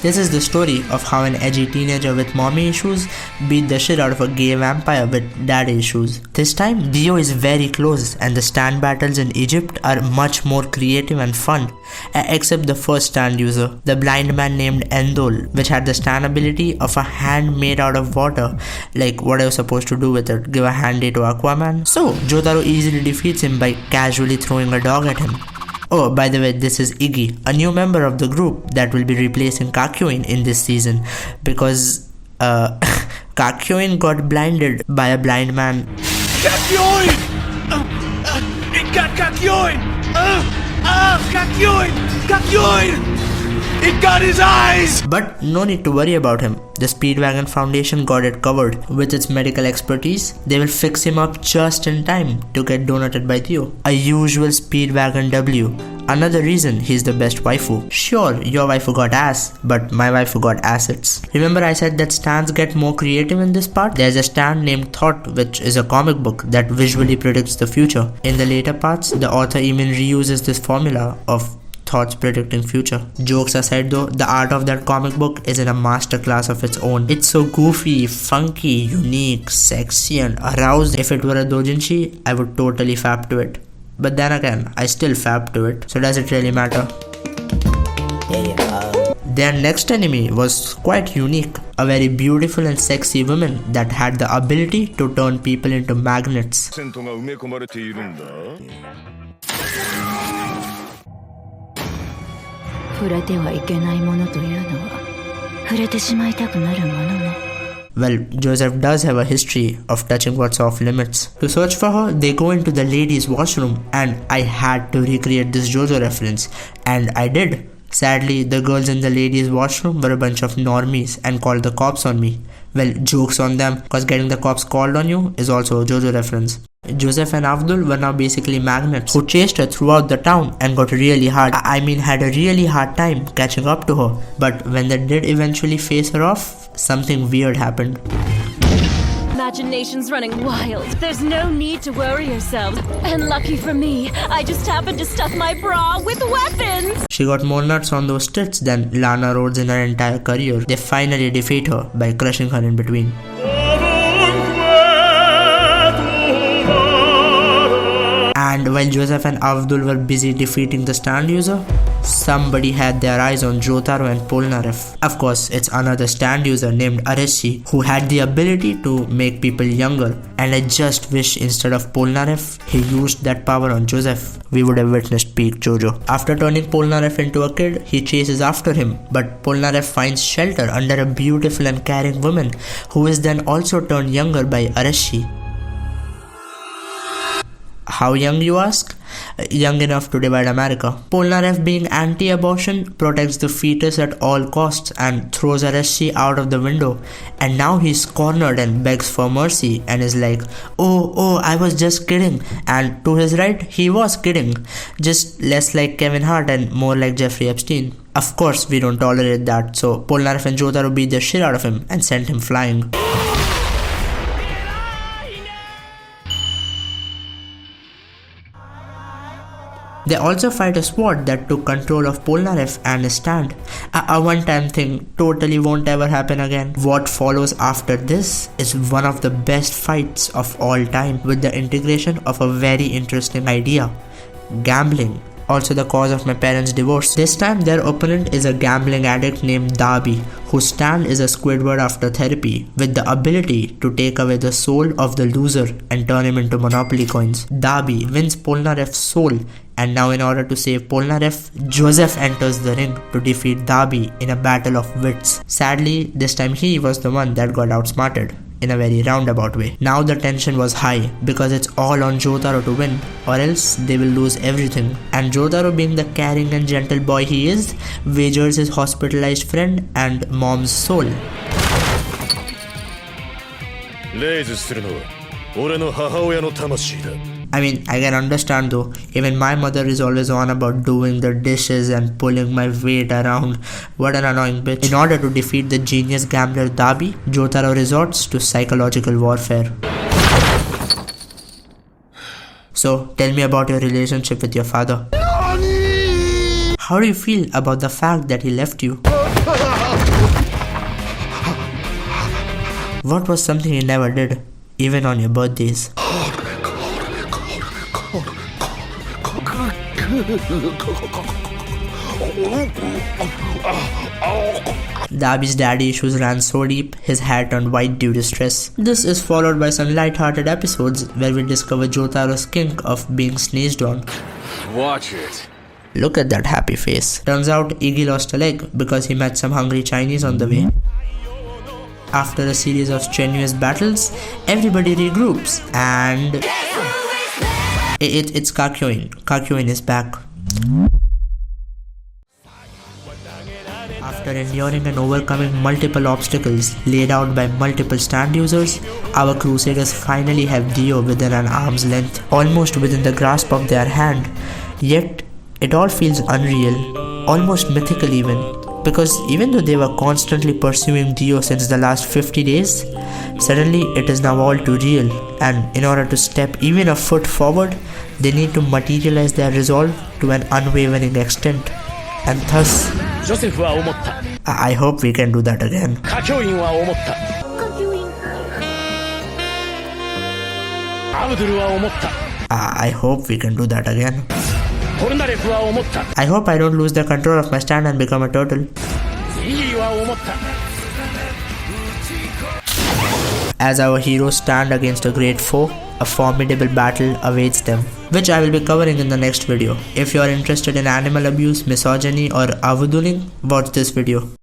This is the story of how an edgy teenager with mommy issues beat the shit out of a gay vampire with daddy issues. This time, Dio is very close and the stand battles in Egypt are much more creative and fun, except the first stand user, the blind man named Endol, which had the stand ability of a hand made out of water. Like, what are you supposed to do with it? Give a handy to Aquaman? So, Jotaro easily defeats him by casually throwing a dog at him. Oh, by the way, this is Iggy, a new member of the group that will be replacing Kakyoin in this season because Kakyoin got blinded by a blind man. Kakyoin! It got Kakyoin! Kakyoin! Kakyoin! It got his eyes! But no need to worry about him. The Speedwagon Foundation got it covered. With its medical expertise, they will fix him up just in time to get donated by Theo. A usual Speedwagon W. Another reason he's the best waifu. Sure, your waifu got ass, but my waifu got assets. Remember I said that stands get more creative in this part? There's a stand named Thought, which is a comic book that visually predicts the future. In the later parts, the author even reuses this formula of thoughts predicting future. Jokes aside though, the art of that comic book is in a masterclass of its own. It's so goofy, funky, unique, sexy and arousing. If it were a doujinshi, I would totally fap to it. But then again, I still fap to it, so does it really matter? Their next enemy was quite unique. A very beautiful and sexy woman that had the ability to turn people into magnets. 触れてはいけないものというのは触れてしまいたくなるものね。 Well, Joseph does have a history of touching what's off limits. To search for her, they go into the ladies' washroom and I had to recreate this JoJo reference. And I did. Sadly, the girls in the ladies' washroom were a bunch of normies and called the cops on me. Well, jokes on them, cause getting the cops called on you is also a JoJo reference. Joseph and Avdul were now basically magnets who chased her throughout the town and got really hard. Had a really hard time catching up to her. But when they did eventually face her off, something weird happened. Imagination's running wild. There's no need to worry yourselves. And lucky for me, I just happened to stuff my bra with weapons! She got more nuts on those tits than Lana Rhodes in her entire career. They finally defeat her by crushing her in between. And while Joseph and Avdul were busy defeating the stand user, somebody had their eyes on Jotaro and Polnareff. Of course, it's another stand user named Areshi who had the ability to make people younger, and I just wish instead of Polnareff, he used that power on Joseph. We would have witnessed peak JoJo. After turning Polnareff into a kid, he chases after him, but Polnareff finds shelter under a beautiful and caring woman who is then also turned younger by Areshi. How young, you ask? Young enough to divide America. Polnareff, being anti-abortion, protects the fetus at all costs and throws Areshi out of the window. And now he's cornered and begs for mercy and is like, oh, I was just kidding. And to his right, he was kidding. Just less like Kevin Hart and more like Jeffrey Epstein. Of course, we don't tolerate that, so Polnareff and Jotaro beat the shit out of him and sent him flying. They also fight a sword that took control of Polnareff and his stand. A one-time thing, totally won't ever happen again. What follows after this is one of the best fights of all time, with the integration of a very interesting idea: gambling. Also the cause of my parents' divorce. This time their opponent is a gambling addict named Darby, whose stand is a Squidward after therapy, with the ability to take away the soul of the loser and turn him into Monopoly coins. Darby wins Polnareff's soul, and now in order to save Polnareff, Joseph enters the ring to defeat Darby in a battle of wits. Sadly, this time he was the one that got outsmarted, in a very roundabout way. Now the tension was high because it's all on Jotaro to win, or else they will lose everything. And Jotaro, being the caring and gentle boy he is, wagers his hospitalized friend and mom's soul. I mean, I can understand though. Even my mother is always on about doing the dishes and pulling my weight around. What an annoying bitch. In order to defeat the genius gambler Darby, Jotaro resorts to psychological warfare. So, tell me about your relationship with your father. How do you feel about the fact that he left you? What was something you never did, even on your birthdays? Darby's daddy issues ran so deep, his hair turned white due to stress. This is followed by some light-hearted episodes where we discover Jotaro's kink of being sneezed on. Watch it. Look at that happy face. Turns out Iggy lost a leg because he met some hungry Chinese on the way. After a series of strenuous battles, everybody regroups and it's Kakyoin. Kakyoin is back. After enduring and overcoming multiple obstacles laid out by multiple stand users, our crusaders finally have Dio within an arm's length, almost within the grasp of their hand. Yet, it all feels unreal, almost mythical even, because even though they were constantly pursuing Dio since the last 50 days, suddenly it is now all too real, and in order to step even a foot forward, they need to materialize their resolve to an unwavering extent. And thus, ジョセフは思った。 I hope we can do that again. 歌教員は思った。アブドゥルは思った。 I hope we can do that again. ポルナレフは思った。 I hope I don't lose the control of my stand and become a turtle. イギーは思った。 As our heroes stand against a great foe, a formidable battle awaits them, which I will be covering in the next video. If you are interested in animal abuse, misogyny or avoodooing, watch this video.